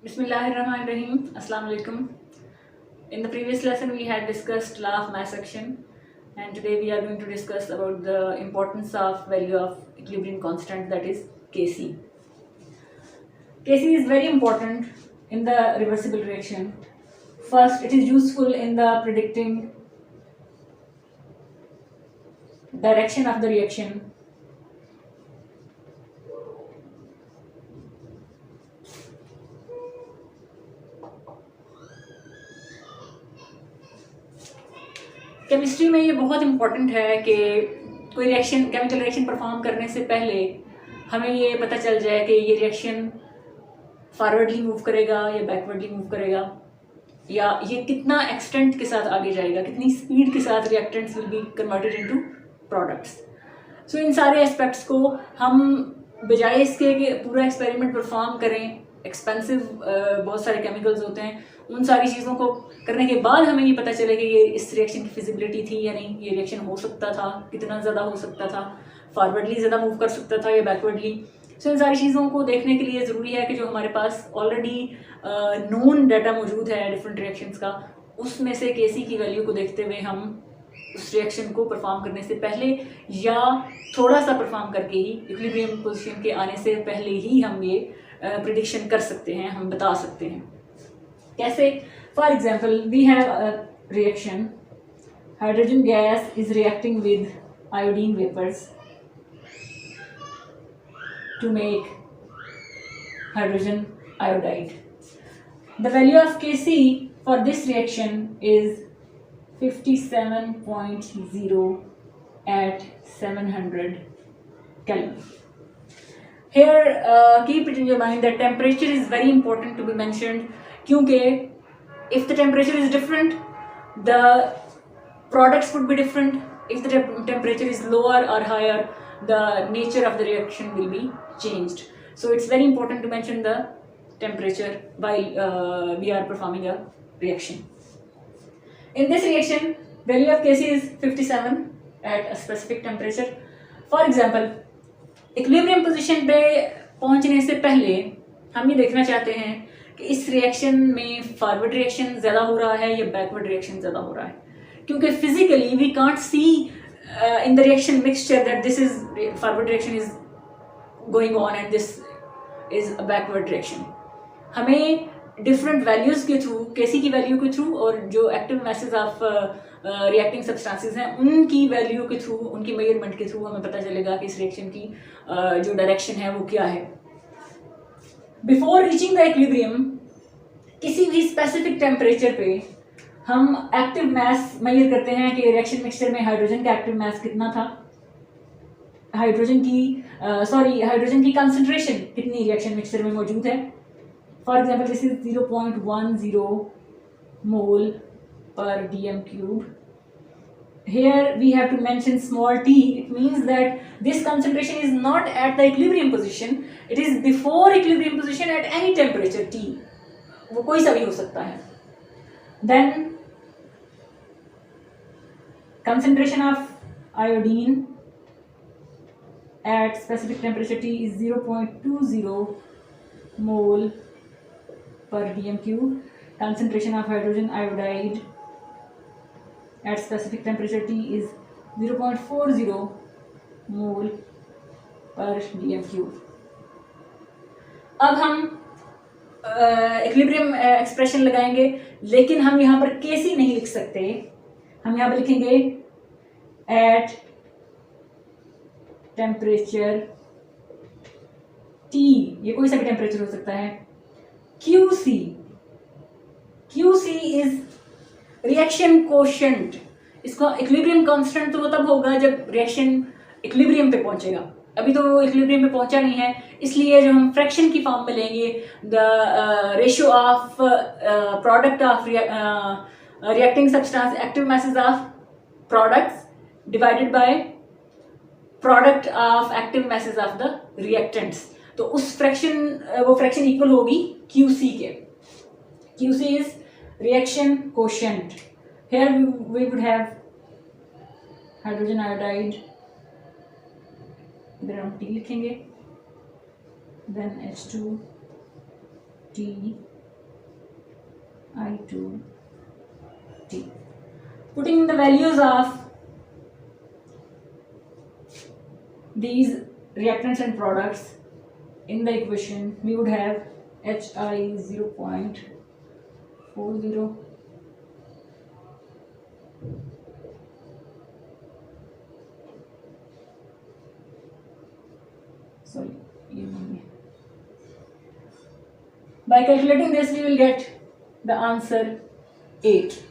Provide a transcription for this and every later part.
Bismillahirrahmanirrahim. Assalamu alaikum. In the previous lesson we had discussed law of mass action, and today we are going to discuss about the importance of value of equilibrium constant, that is Kc. Kc is very important in the reversible reaction. First, it is useful in the predicting direction of the reaction. Chemistry में ये बहुत important है कि कोई reaction chemical reaction perform करने से पहले हमें ये पता चल जाए कि ये रिएक्शन फॉरवर्डली मूव करेगा या बैकवर्डली मूव करेगा, या ये कितना एक्सटेंट के साथ आगे जाएगा, कितनी स्पीड के साथ reactants will be converted into products. So इन सारे एस्पेक्ट्स को हम बजाय इसके कि पूरा एक्सपेरिमेंट परफॉर्म करें, एक्सपेंसिव बहुत सारे केमिकल्स होते हैं, उन सारी चीज़ों को करने के बाद हमें ये पता चले कि ये इस रिएक्शन की फिजिबिलिटी थी या नहीं, ये रिएक्शन हो सकता था, कितना ज़्यादा हो सकता था, फॉरवर्डली ज़्यादा मूव कर सकता था या बैकवर्डली। सो इन सारी चीज़ों को देखने के लिए ज़रूरी है कि जो हमारे पास ऑलरेडी नोन डाटा मौजूद है डिफरेंट रिएक्शंस का, उसमें से केसी की वैल्यू को देखते हुए हम उस रिएक्शन को परफॉर्म करने से पहले या थोड़ा सा परफॉर्म करके ही इक्विलिब्रियम पोजीशन के आने से पहले ही हम ये प्रिडिक्शन कर सकते हैं, हम बता सकते हैं। कैसे? For example we have a reaction, hydrogen gas is reacting with iodine vapours to make hydrogen iodide. The value of Kc for this reaction is 57.0 at 700 Kelvin. Here keep it in your mind that temperature is very important to be mentioned, क्योंकि if the temperature is different, the products would be different. If the temperature is lower or higher, the nature of the reaction will be changed. So it's very important to mention the temperature while we are performing a reaction. In this reaction, value of Kc is 57 at a specific temperature. For example, equilibrium position पे पहुंचने से पहले हम ये देखना चाहते हैं कि इस रिएक्शन में फॉरवर्ड रिएक्शन ज़्यादा हो रहा है या बैकवर्ड रिएक्शन ज़्यादा हो रहा है, क्योंकि physically we can't see in the reaction mixture that this is forward reaction is going on and this is a backward reaction. हमें different values के थ्रू, Kc की वैल्यू के थ्रू और जो active masses of reacting substances हैं उनकी value के through, उनकी मेजरमेंट के थ्रू हमें पता चलेगा कि इस रिएक्शन की जो डायरेक्शन है वो क्या है। बिफोर रीचिंग द इक्विलिब्रियम, किसी भी स्पेसिफिक टेम्परेचर पे हम एक्टिव मास मेजर करते हैं कि रिएक्शन मिक्सचर में हाइड्रोजन का एक्टिव मास कितना था, हाइड्रोजन की कंसंट्रेशन कितनी रिएक्शन मिक्सचर में मौजूद है। फॉर एग्जांपल दिस इज 0.10 मोल पर DM cube. Here we have to mention small t. It means that this concentration is not at the equilibrium position. It is before equilibrium position at any temperature t. वो कोई सा भी हो सकता है. Then concentration of iodine at specific temperature T is 0.20 mole per dm cube. Concentration of hydrogen iodide at specific temperature T is 0.40 mole per dm cube. अब हम equilibrium expression लगाएंगे, लेकिन हम यहाँ पर Kc नहीं लिख सकते. हम यहाँ पर लिखेंगे एट टेम्परेचर T, ये कोई सा भी टेम्परेचर हो सकता है. QC is reaction quotient. इसका इक्विलिब्रियम कांस्टेंट तो तब होगा जब रिएक्शन इक्विलिब्रियम पे पहुंचेगा. अभी तो इक्विलिब्रियम पे पहुंचा नहीं है, इसलिए जो हम फ्रैक्शन की फॉर्म में लेंगे, the ratio of product of reacting substance active masses of products divided by product of active masses of the reactants. तो उस वो फ्रैक्शन इक्वल होगी QC के. QC is reaction quotient. Here we would have hydrogen iodide, इधर हम T लिखेंगे, then H2 T I2T. Putting the values of these reactants and products in the equation, we would have HI 0.40, sorry, by calculating this we will get the answer 8.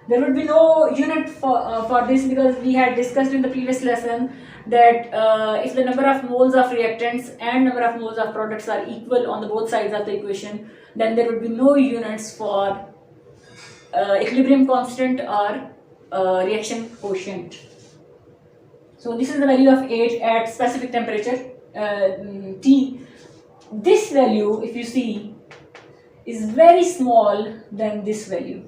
There would be no unit for this, because we had discussed in the previous lesson that if the number of moles of reactants and number of moles of products are equal on the both sides of the equation, then there would be no units for equilibrium constant or reaction quotient. So this is the value of 8 at specific temperature T. This value, if you see, is very small than this value.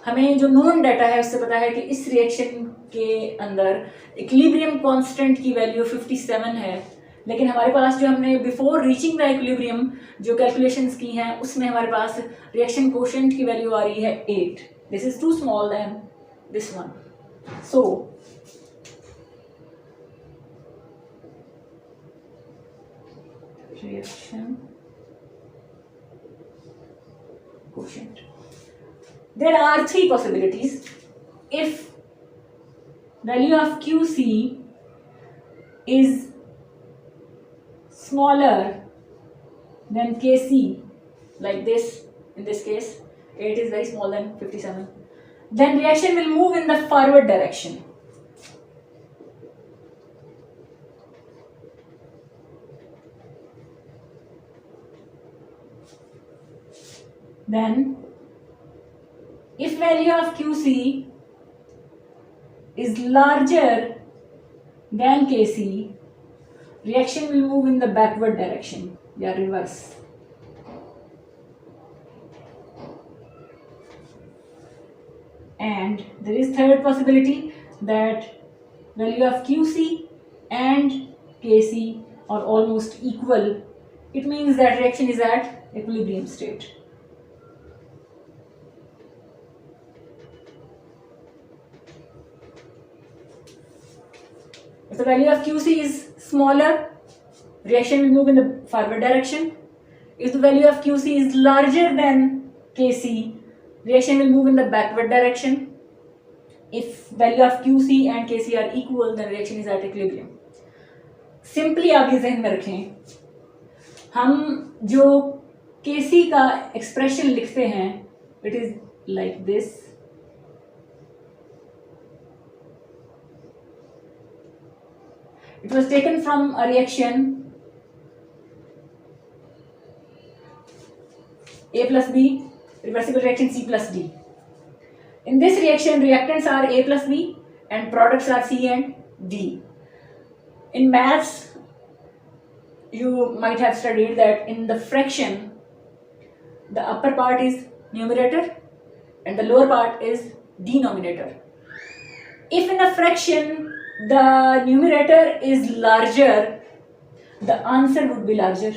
हमें जो known data है उससे पता है कि इस reaction के अंदर इक्विलिब्रियम कांस्टेंट की वैल्यू 57 है, लेकिन हमारे पास जो हमने बिफोर रीचिंग द इक्विलिब्रियम जो कैलकुलेशंस की हैं उसमें हमारे पास रिएक्शन कोशेंट की वैल्यू आ रही है 8. This is too small than this one. So reaction quotient. There are three possibilities. If value of QC is smaller than KC, like this, in this case 8 is very small than 57, then reaction will move in the forward direction. Then if value of QC is larger than KC, reaction will move in the backward direction, या reverse. And there is third possibility that value of QC and KC are almost equal. It means that reaction is at equilibrium state. If the value of QC is smaller, reaction will move in the forward direction. If the value of QC is larger than KC, reaction will move in the backward direction. If value of QC and KC are equal, then reaction is at equilibrium. Simply आप ये ज़हन में रखें, हम जो KC का expression लिखते हैं, it is like this. It was taken from a reaction A plus B, reversible reaction C plus D. In this reaction, reactants are A plus B and products are C and D. In maths, you might have studied that in the fraction, the upper part is numerator and the lower part is denominator. If in a fraction the numerator is larger, the answer would be larger.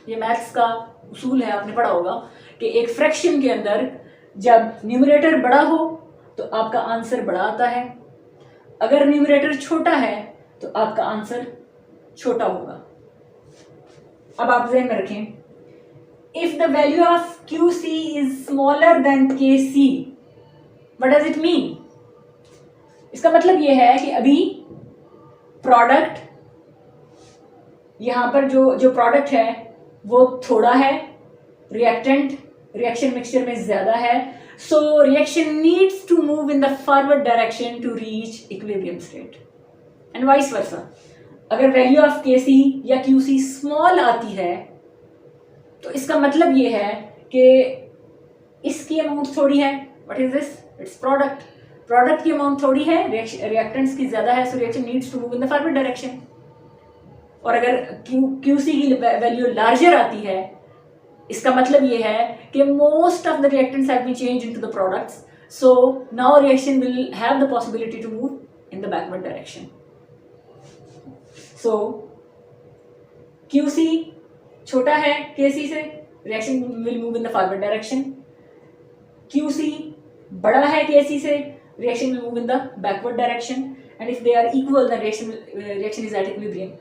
ये maths का उसूल है, आपने पढ़ा होगा कि एक fraction के अंदर जब न्यूमरेटर बड़ा हो तो आपका आंसर बड़ा आता है, अगर न्यूमरेटर छोटा है तो आपका आंसर छोटा होगा. अब आप ध्यान में रखें, if the value of QC is smaller than KC, what does it mean? इसका मतलब ये है कि अभी प्रोडक्ट, यहाँ पर जो प्रोडक्ट है वो थोड़ा है, रिएक्टेंट रिएक्शन मिक्सचर में ज्यादा है, so reaction needs to move in the forward direction to reach equilibrium state and vice versa. अगर वैल्यू ऑफ केसी या क्यूसी स्मॉल आती है तो इसका मतलब ये है कि इसकी अमाउंट थोड़ी है. What is this? It's product की अमाउंट थोड़ी है, रिएक्टेंट्स की ज्यादा है, so reaction needs to move in the forward direction. और अगर क्यूसी की वैल्यू लार्जर आती है, इसका मतलब ये है कि most of the reactants have been changed into the products, so now reaction will have the possibility to move in the backward direction. So QC छोटा है केसी से, reaction will move in the forward direction. QC बड़ा है KC से, reaction will move in the backward direction, and if they are equal then reaction is at equilibrium.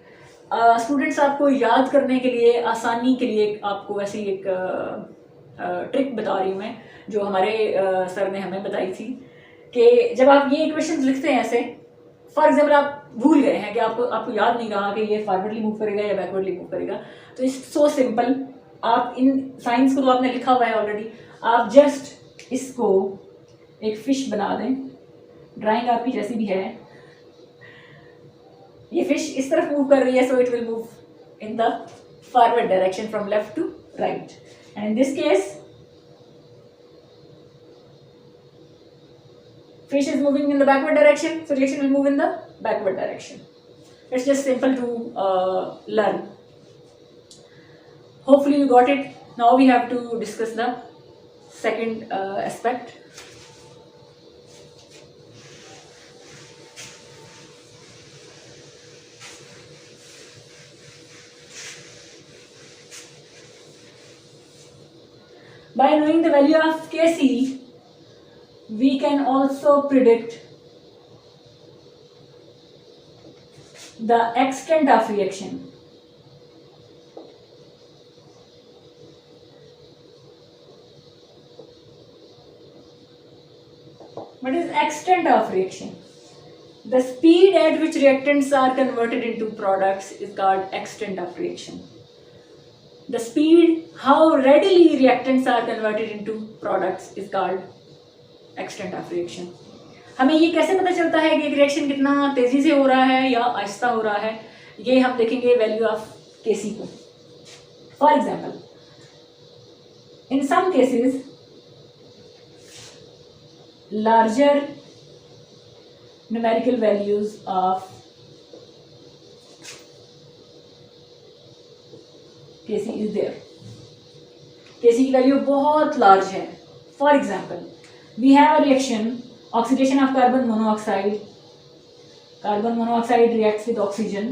Students आपको याद करने के लिए, आसानी के लिए आपको ऐसी एक ट्रिक बता रही हूँ मैं, जो हमारे सर ने हमें बताई थी कि जब आप ये इक्वेशंस लिखते हैं ऐसे, फॉर एग्जाम्पल आप भूल गए हैं कि आपको याद नहीं रहा कि ये फॉरवर्डली मूव करेगा या बैकवर्डली मूव करेगा, तो इट्स सो सिंपल. आप इन साइंस को तो आपने लिखा हुआ है ऑलरेडी, आप जस्ट इसको एक फिश बना दें. ड्राइंग आपकी जैसी भी है, ये फिश इस तरफ मूव कर रही है, so it will move in the forward direction from left to right. And in this case fish is moving in the backward direction, so reaction will move in the backward direction. It's just simple to learn. Hopefully you got it. Now we have to discuss the second aspect. By knowing the value of Kc, we can also predict the extent of reaction. What is extent of reaction? The speed at which reactants are converted into products is called extent of reaction. The speed how readily reactants are converted into products is called extent of reaction. हमें ये कैसे पता चलता है कि एक reaction कितना तेजी से हो रहा है या आहिस्ता हो रहा है, ये हम देखेंगे वैल्यू ऑफ Kc को. For example, in some cases larger numerical values of Kc is there. Kc की वैल्यू बहुत लार्ज है. For example, we have a reaction, oxidation of carbon monoxide. Carbon monoxide reacts with oxygen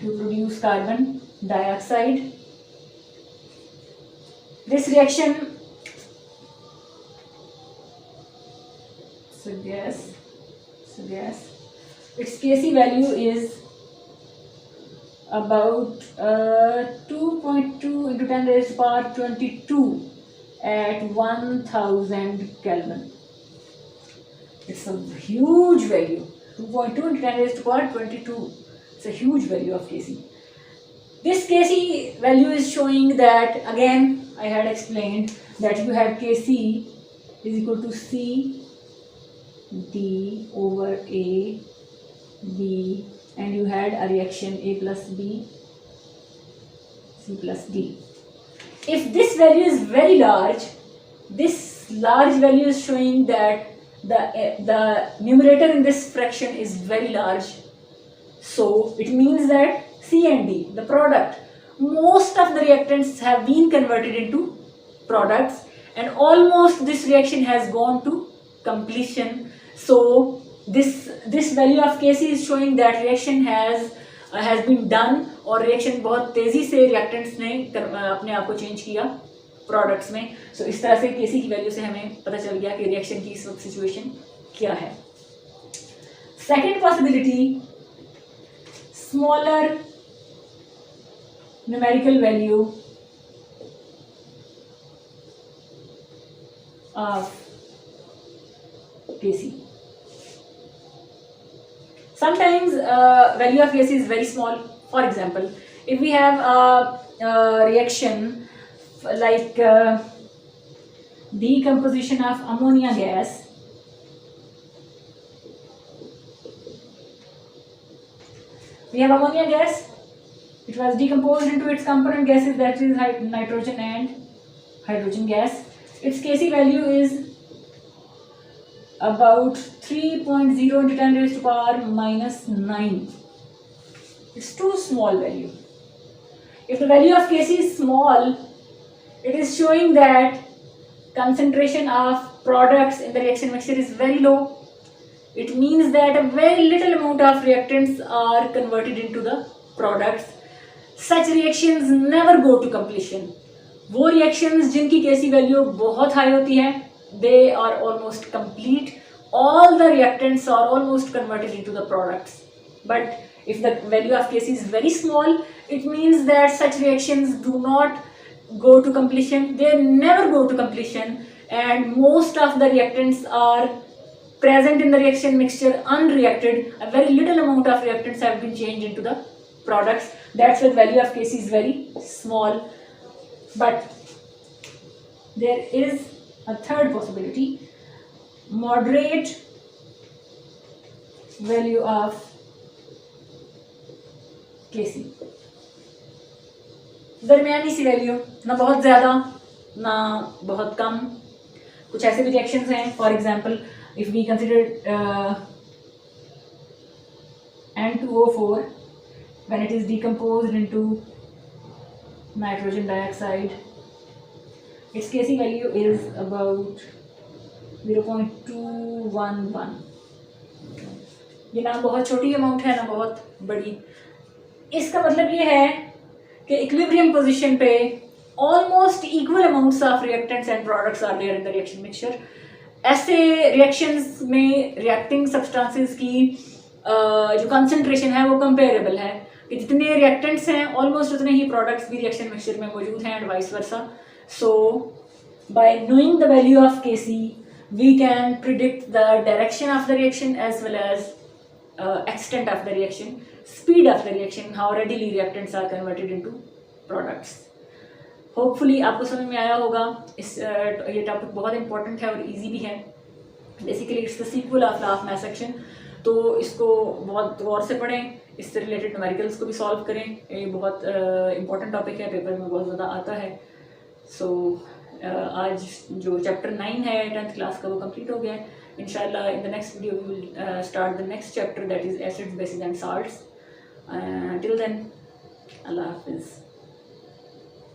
to produce carbon dioxide. This reaction gas, its Kc value is about 2.2 into 10 raised to power 22 at 1000 Kelvin. It's a huge value. 2.2 into 10 raised to power 22. It's a huge value of Kc. This Kc value is showing that, again, I had explained that you have Kc is equal to C D over A B, and you had a reaction A plus B C plus D. If this value is very large, this large value is showing that the numerator in this fraction is very large. So it means that C and D, the product, most of the reactants have been converted into products, and almost this reaction has gone to completion. So this value of Kc is showing that reaction has been done, और reaction बहुत तेज़ी से reactants ने अपने आप को change किया products में. सो इस तरह से Kc की वैल्यू से हमें पता चल गया कि रिएक्शन की इस वक्त सिचुएशन क्या है. Second possibility, smaller numerical value of Kc. Sometimes value of Kc is very small. For example, if we have a reaction like decomposition of ammonia gas, we have ammonia gas, it was decomposed into its component gases, that is nitrogen and hydrogen gas. Its Kc value is about 3.0 into 10 raised to power minus 9. It's too small value. If the value of Kc is small, it is showing that concentration of products in the reaction mixture is very low. It means that a very little amount of reactants are converted into the products. Such reactions never go to completion. वो reactions जिनकी Kc value बहुत high होती है, they are almost complete. All the reactants are almost converted into the products. But if the value of Kc is very small, it means that such reactions do not go to completion. They never go to completion, and most of the reactants are present in the reaction mixture unreacted. A very little amount of reactants have been changed into the products. That's why the value of Kc is very small. But there is a third possibility, moderate value of Kc, दरमियानी C value, ना बहुत ज़्यादा ना बहुत कम. कुछ ऐसे भी reactions हैं, for example if we consider N2O4 when it is decomposed into nitrogen dioxide, its Kc value is about 0.211. ये ना बहुत छोटी अमाउंट है ना बहुत बड़ी. इसका मतलब ये है कि इक्विलिब्रियम पोजीशन पे almost equal amounts of reactants and products are there in the reaction mixture. ऐसे रिएक्शंस में रिएक्टिंग सब्सटेंसेस की जो कंसंट्रेशन है वो कंपेरेबल है कि जितने रिएक्टेंट्स हैं ऑलमोस्ट उतने ही प्रोडक्ट्स भी रिएक्शन मिक्सचर में मौजूद हैं and vice versa. So bye knowing the value of Kc we can predict the direction of the reaction as well as extent of the reaction, speed of the reaction, how readily reactants are converted into products. Hopefully आपको समझ में आया होगा. ये topic बहुत important है और easy भी है. Basically it's the sequel of law of mass action. तो इसको बहुत गौर से पढ़ें, इससे रिलेटेड न्यूमेरिकल्स को भी सॉल्व करें. ये बहुत इंपॉर्टेंट टॉपिक है, पेपर में बहुत ज़्यादा आता है. सो आज जो चैप्टर 9 है 10th क्लास का वो कंप्लीट हो गया है. इंशाल्लाह in the next video we will start the next chapter that is acids, bases and salts. Till then, अल्लाह हाफिज़.